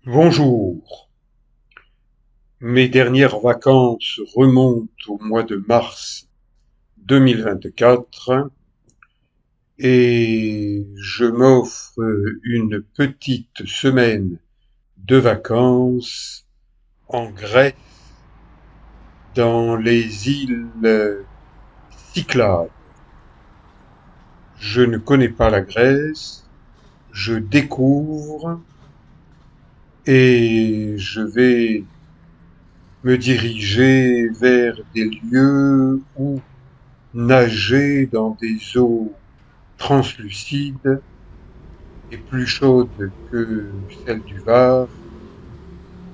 Bonjour. Mes dernières vacances remontent au mois de mars 2024 et je m'offre une petite semaine de vacances en Grèce dans les îles Cyclades. Je ne connais pas la Grèce, je découvre et je vais me diriger vers des lieux où nager dans des eaux translucides et plus chaudes que celles du Var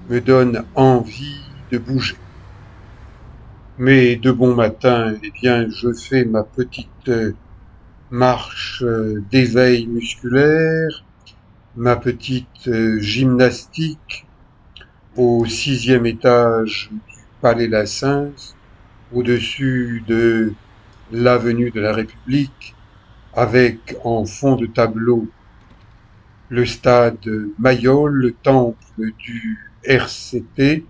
me donne envie de bouger. Mais de bon matin, eh bien, je fais ma petite marche d'éveil musculaire, ma petite gymnastique au 6e étage du Palais La Sens, au-dessus de l'avenue de la République, avec en fond de tableau le stade Mayol, le temple du RCT,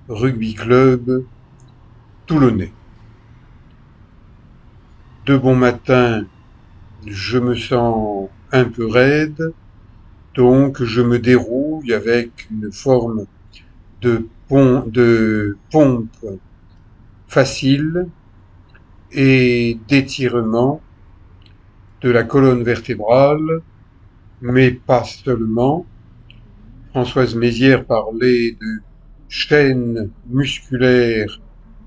rugby club toulonnais. De bon matin, je me sens un peu raide, donc je me dérouille avec une forme de pompe facile et d'étirement de la colonne vertébrale, mais pas seulement. Françoise Mézières parlait de chaîne musculaire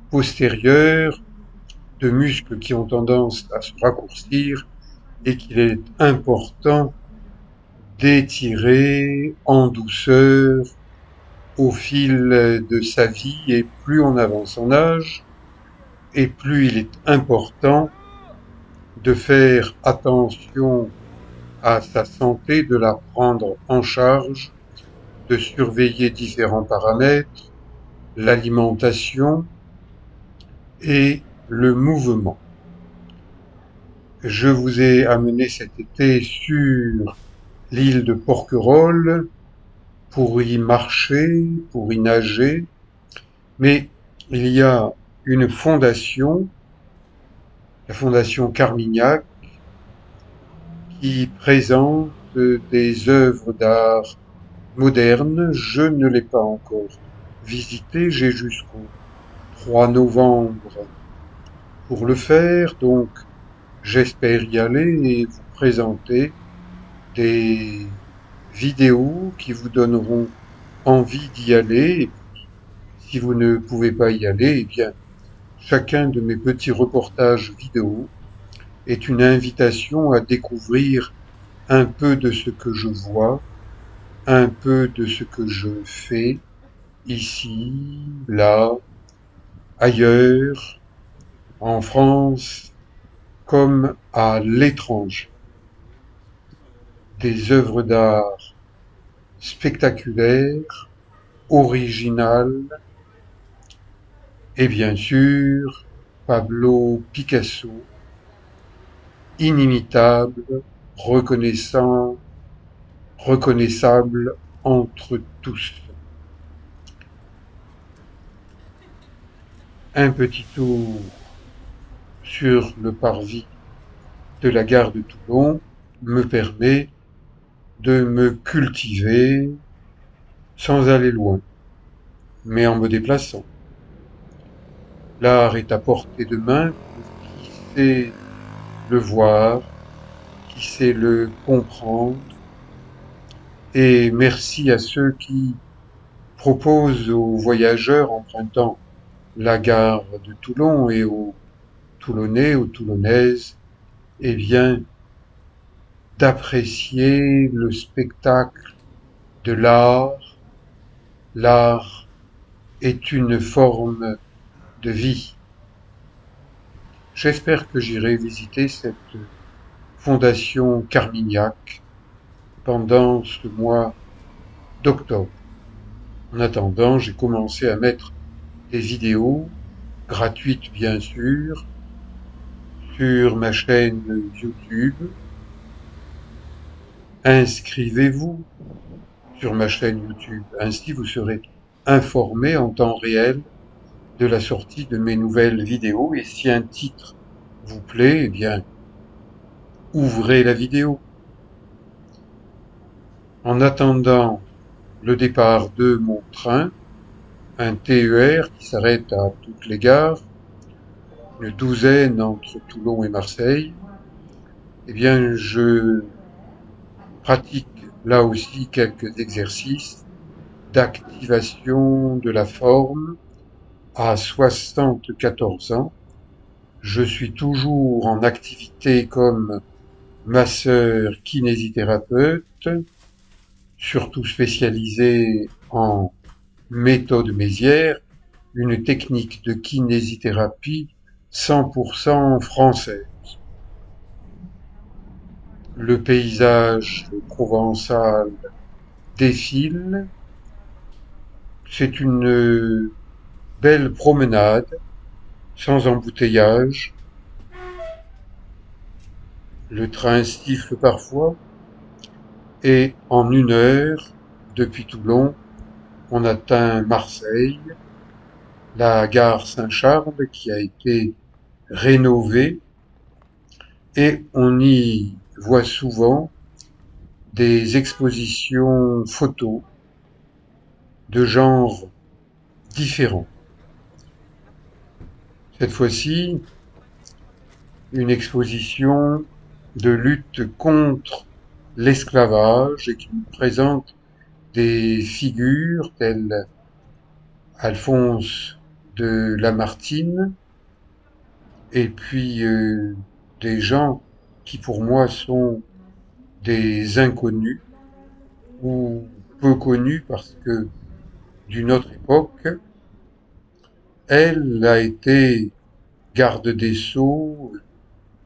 postérieure, de muscles qui ont tendance à se raccourcir et qu'il est important d'étirer en douceur au fil de sa vie, et plus on avance en âge et plus il est important de faire attention à sa santé, de la prendre en charge, de surveiller différents paramètres, l'alimentation et le mouvement. Je vous ai amené cet été sur l'île de Porquerolles pour y marcher, pour y nager, mais il y a une fondation, la fondation Carmignac, qui présente des œuvres d'art modernes. Je ne l'ai pas encore visité, j'ai jusqu'au 3 novembre pour le faire, donc j'espère y aller et vous présenter des vidéos qui vous donneront envie d'y aller. Et puis, si vous ne pouvez pas y aller, eh bien, chacun de mes petits reportages vidéo est une invitation à découvrir un peu de ce que je vois, un peu de ce que je fais, ici, là, ailleurs, en France, comme à l'étranger. Des œuvres d'art spectaculaires, originales, et bien sûr, Pablo Picasso, inimitable, reconnaissable entre tous. Un petit tour sur le parvis de la gare de Toulon me permet de me cultiver sans aller loin, mais en me déplaçant. L'art est à portée de main pour qui sait le voir, qui sait le comprendre, et merci à ceux qui proposent aux voyageurs empruntant la gare de Toulon et aux Toulonnais, aux Toulonnaises, eh bien, d'apprécier le spectacle de l'art. L'art est une forme de vie. J'espère que j'irai visiter cette fondation Carmignac pendant ce mois d'octobre. En attendant, j'ai commencé à mettre des vidéos, gratuites bien sûr, sur ma chaîne YouTube. Inscrivez-vous sur ma chaîne YouTube. Ainsi, vous serez informé en temps réel de la sortie de mes nouvelles vidéos. Et si un titre vous plaît, eh bien, ouvrez la vidéo. En attendant le départ de mon train, un TER qui s'arrête à toutes les gares, une douzaine entre Toulon et Marseille, eh bien, je pratique là aussi quelques exercices d'activation de la forme à 74 ans. Je suis toujours en activité comme masseur kinésithérapeute, surtout spécialisé en méthode Mézières, une technique de kinésithérapie 100% française. Le paysage provençal défile. C'est une belle promenade, sans embouteillage. Le train siffle parfois. Et en 1 heure, depuis Toulon, on atteint Marseille, la gare Saint-Charles qui a été rénovée. Et on y voit souvent des expositions photos de genres différents. Cette fois-ci, une exposition de lutte contre l'esclavage et qui nous présente des figures telles Alphonse de Lamartine et puis des gens qui pour moi sont des inconnus ou peu connus parce que d'une autre époque. Elle a été garde des Sceaux,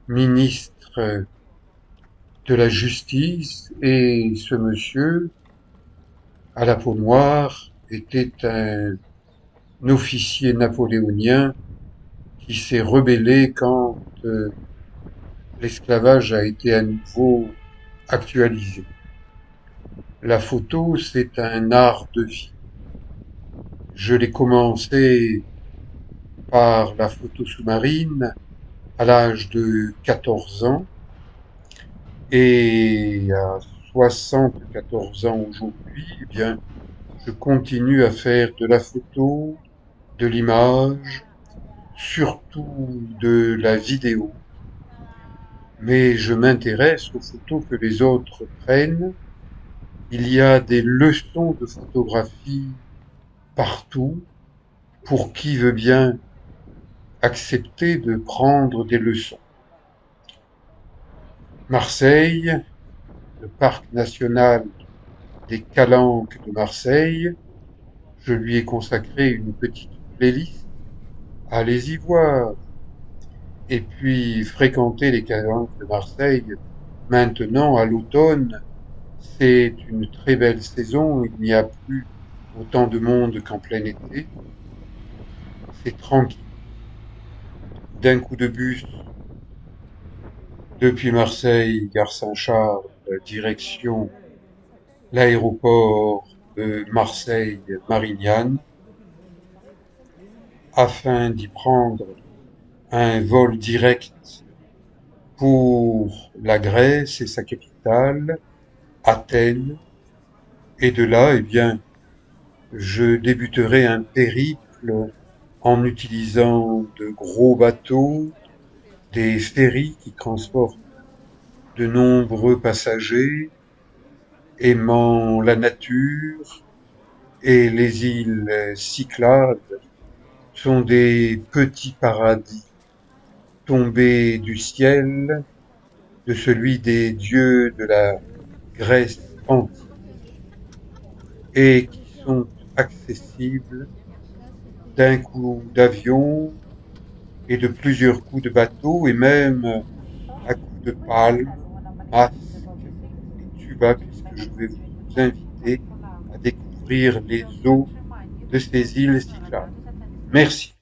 ministre de la Justice, et ce monsieur, à la peau noire, était un officier napoléonien qui s'est rebellé quand l'esclavage a été à nouveau actualisé. La photo, c'est un art de vie. Je l'ai commencé par la photo sous-marine à l'âge de 14 ans et à 74 ans aujourd'hui, eh bien, je continue à faire de la photo, de l'image, surtout de la vidéo, mais je m'intéresse aux photos que les autres prennent. Il y a des leçons de photographie partout pour qui veut bien accepter de prendre des leçons. Marseille, le parc national des Calanques de Marseille, je lui ai consacré une petite playlist. Allez-y voir. Et puis, fréquenter les Calanques de Marseille, maintenant, à l'automne, c'est une très belle saison. Il n'y a plus autant de monde qu'en plein été. C'est tranquille. D'un coup de bus, depuis Marseille, gare Saint-Charles, direction l'aéroport de Marseille-Marignane, afin d'y prendre un vol direct pour la Grèce et sa capitale, Athènes, et de là, eh bien, je débuterai un périple en utilisant de gros bateaux, des ferries qui transportent de nombreux passagers, aimant la nature, et les îles Cyclades sont des petits paradis tombés du ciel de celui des dieux de la Grèce antique et qui sont accessibles d'un coup d'avion et de plusieurs coups de bateau et même à coups de palme, masque et tuba puisque je vais vous inviter à découvrir les eaux de ces îles Cyclades. Merci.